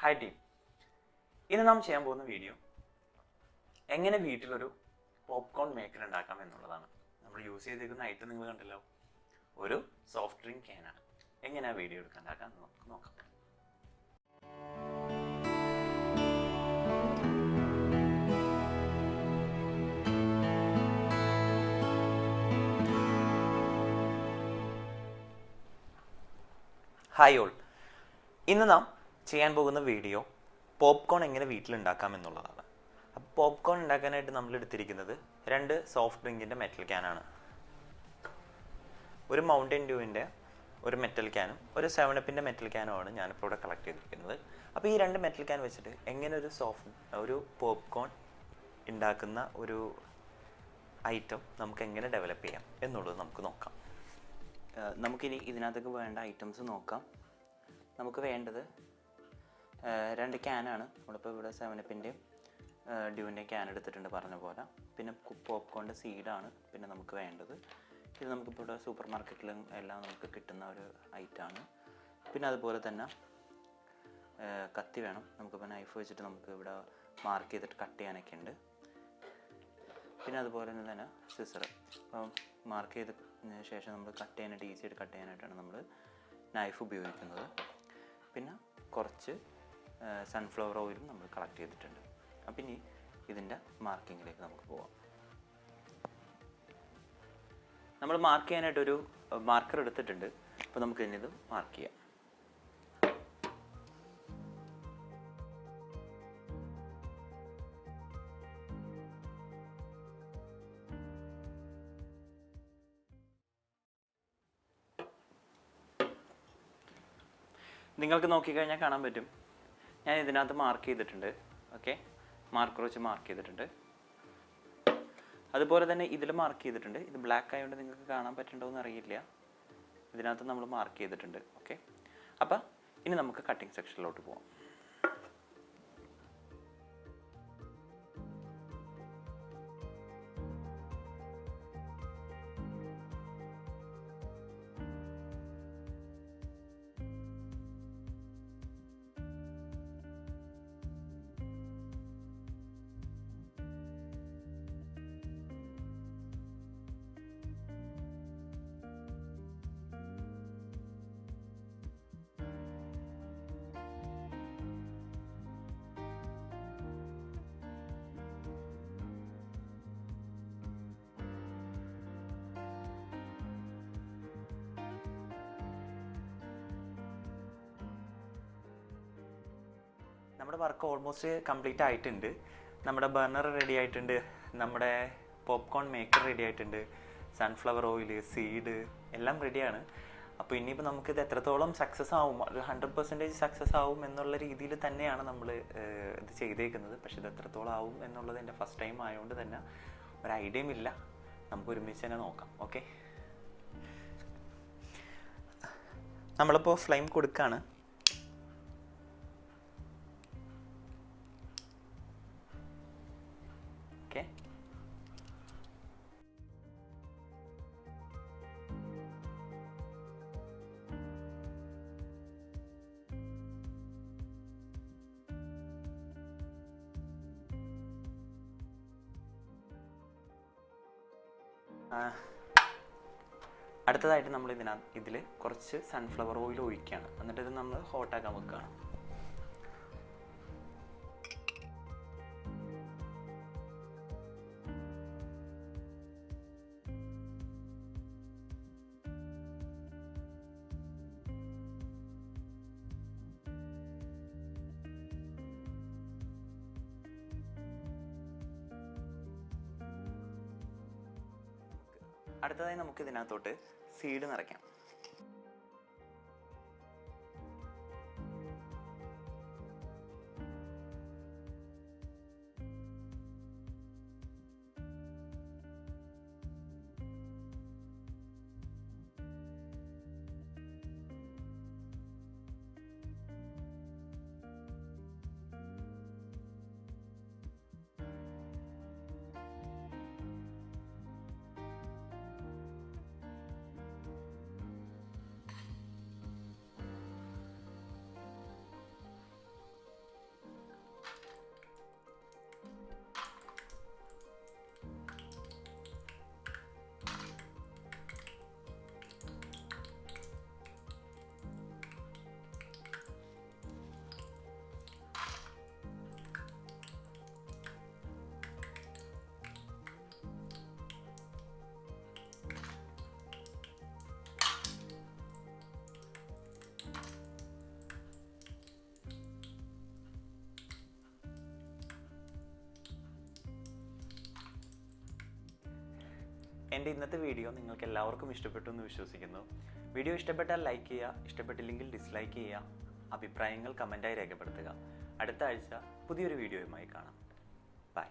Hi team, ഇന്ന് നാം ചെയ്യാൻ പോകുന്ന വീഡിയോ എങ്ങനെ വീട്ടിലൊരു പോപ്കോൺ മേക്കർ ഉണ്ടാക്കാം എന്നുള്ളതാണ്. നമ്മൾ യൂസ് ചെയ്തിരിക്കുന്ന ഐറ്റം നിങ്ങൾ കണ്ടല്ലോ, ഒരു സോഫ്റ്റ് ഡ്രിങ്ക് ക്യാനാണ്. എങ്ങനെ ആ വീഡിയോ ഉണ്ടാക്കാം നമുക്ക് നോക്കാം. ഹായ് ഓൾ, ഇന്ന് നാം ചെയ്യാൻ പോകുന്ന വീഡിയോ പോപ്കോൺ എങ്ങനെ വീട്ടിലുണ്ടാക്കാം എന്നുള്ളതാണ്. അപ്പോൾ പോപ്കോൺ ഉണ്ടാക്കാനായിട്ട് നമ്മൾ എടുത്തിരിക്കുന്നത് 2 സോഫ്റ്റ് ഡ്രിങ്കിൻ്റെ മെറ്റൽ ക്യാനാണ്. ഒരു മൗണ്ടൻ ഡ്യൂവിൻ്റെ ഒരു മെറ്റൽ ക്യാനും ഒരു 7-Upൻ്റെ മെറ്റൽ ക്യാനുമാണ് ഞാനിപ്പോൾ ഇവിടെ കളക്ട് ചെയ്തിരിക്കുന്നത്. അപ്പോൾ ഈ 2 മെറ്റൽ ക്യാൻ വെച്ചിട്ട് എങ്ങനെ ഒരു പോപ്കോൺ ഉണ്ടാക്കുന്ന ഒരു ഐറ്റം നമുക്ക് എങ്ങനെ ഡെവലപ്പ് ചെയ്യാം എന്നുള്ളത് നമുക്ക് നോക്കാം. നമുക്കിനി ഇതിനകത്തേക്ക് വേണ്ട ഐറ്റംസ് നോക്കാം. നമുക്ക് വേണ്ടത് 2 ക്യാനാണ്. നമ്മളിപ്പോൾ ഇവിടെ 7-Upൻ്റെയും ഡ്യൂവിൻ്റെ ക്യാൻ എടുത്തിട്ടുണ്ട് പറഞ്ഞ പോലെ. പിന്നെ പോപ്കോണിൻ്റെ സീഡാണ് പിന്നെ നമുക്ക് വേണ്ടത്. ഇത് നമുക്കിപ്പോൾ ഇവിടെ സൂപ്പർ മാർക്കറ്റിലും എല്ലാം നമുക്ക് കിട്ടുന്ന ഒരു ഐറ്റമാണ്. പിന്നെ അതുപോലെ തന്നെ കത്തി വേണം. നമുക്കിപ്പോൾ നൈഫ് വെച്ചിട്ട് നമുക്ക് ഇവിടെ മാർക്ക് ചെയ്തിട്ട് കട്ട് ചെയ്യാനൊക്കെ ഉണ്ട്. പിന്നെ അതുപോലെ തന്നെ സിസർ. അപ്പം മാർക്ക് ചെയ്തതിന് ശേഷം നമ്മൾ കട്ട് ചെയ്യാനായിട്ട് ഈസിയായിട്ട് കട്ട് ചെയ്യാനായിട്ടാണ് നമ്മൾ നൈഫ് ഉപയോഗിക്കുന്നത്. പിന്നെ കുറച്ച് സൺഫ്ലവർ ഓയിലും നമ്മൾ കളക്ട് ചെയ്തിട്ടുണ്ട്. അപ്പം ഇനി ഇതിൻ്റെ മാർക്കിങ്ങിലേക്ക് നമുക്ക് പോവാം. നമ്മൾ മാർക്ക് ചെയ്യാനായിട്ടൊരു മാർക്കർ എടുത്തിട്ടുണ്ട്. അപ്പോൾ നമുക്ക് ഇനി ഇത് മാർക്ക് ചെയ്യാം. നിങ്ങൾക്ക് നോക്കിക്കഴിഞ്ഞാൽ കാണാൻ പറ്റും, ഞാൻ ഇതിനകത്ത് മാർക്ക് ചെയ്തിട്ടുണ്ട്. ഓക്കെ, മാർക്കർ വെച്ച് മാർക്ക് ചെയ്തിട്ടുണ്ട്. അതുപോലെ തന്നെ ഇതിൽ മാർക്ക് ചെയ്തിട്ടുണ്ട്. ഇത് ബ്ലാക്ക് ആയതുകൊണ്ട് നിങ്ങൾക്ക് കാണാൻ പറ്റുന്നുണ്ടോയെന്ന് അറിയില്ല. ഇതിനകത്ത് നമ്മൾ മാർക്ക് ചെയ്തിട്ടുണ്ട്. ഓക്കെ, അപ്പം ഇനി നമുക്ക് കട്ടിങ് സെക്ഷനിലോട്ട് പോകാം. നമ്മുടെ വർക്ക് ഓൾമോസ്റ്റ് കംപ്ലീറ്റ് ആയിട്ടുണ്ട്. നമ്മുടെ ബർണർ റെഡി ആയിട്ടുണ്ട്, നമ്മുടെ പോപ്കോൺ മേക്കർ റെഡി ആയിട്ടുണ്ട്, സൺഫ്ലവർ ഓയിൽ, സീഡ് എല്ലാം റെഡിയാണ്. അപ്പോൾ ഇനിയിപ്പോൾ നമുക്കിത് എത്രത്തോളം സക്സസ് ആവും, ഒരു 100% സക്സസ് ആവും എന്നുള്ള രീതിയിൽ തന്നെയാണ് നമ്മൾ ഇത് ചെയ്തേക്കുന്നത്. പക്ഷെ ഇത് എത്രത്തോളം ആവും എന്നുള്ളത് എൻ്റെ ഫസ്റ്റ് ടൈം ആയതുകൊണ്ട് തന്നെ ഒരു ഐഡിയയും ഇല്ല. നമുക്ക് ഒരുമിച്ച് തന്നെ നോക്കാം. ഓക്കെ, നമ്മളിപ്പോൾ ഫ്ലെയിം കൊടുക്കുകയാണ്. അടുത്തതായിട്ട് നമ്മൾ ഇതിൽ കുറച്ച് സൺഫ്ലവർ ഓയിൽ ഒഴിക്കുകയാണ്. എന്നിട്ട് ഇത് നമ്മൾ ഹോട്ടാക്കാൻ വെക്കുകയാണ്. അടുത്തതായി നമുക്ക് ഇതിനകത്തോട്ട് സീഡ് നിറയ്ക്കാം. എൻ്റെ ഇന്നത്തെ വീഡിയോ നിങ്ങൾക്ക് എല്ലാവർക്കും ഇഷ്ടപ്പെട്ടു എന്ന് വിശ്വസിക്കുന്നു. വീഡിയോ ഇഷ്ടപ്പെട്ടാൽ ലൈക്ക് ചെയ്യുക, ഇഷ്ടപ്പെട്ടില്ലെങ്കിൽ ഡിസ്ലൈക്ക് ചെയ്യുക, അഭിപ്രായങ്ങൾ കമൻറ്റായി രേഖപ്പെടുത്തുക. അടുത്ത ആഴ്ച പുതിയൊരു വീഡിയോയുമായി കാണാം. ബൈ.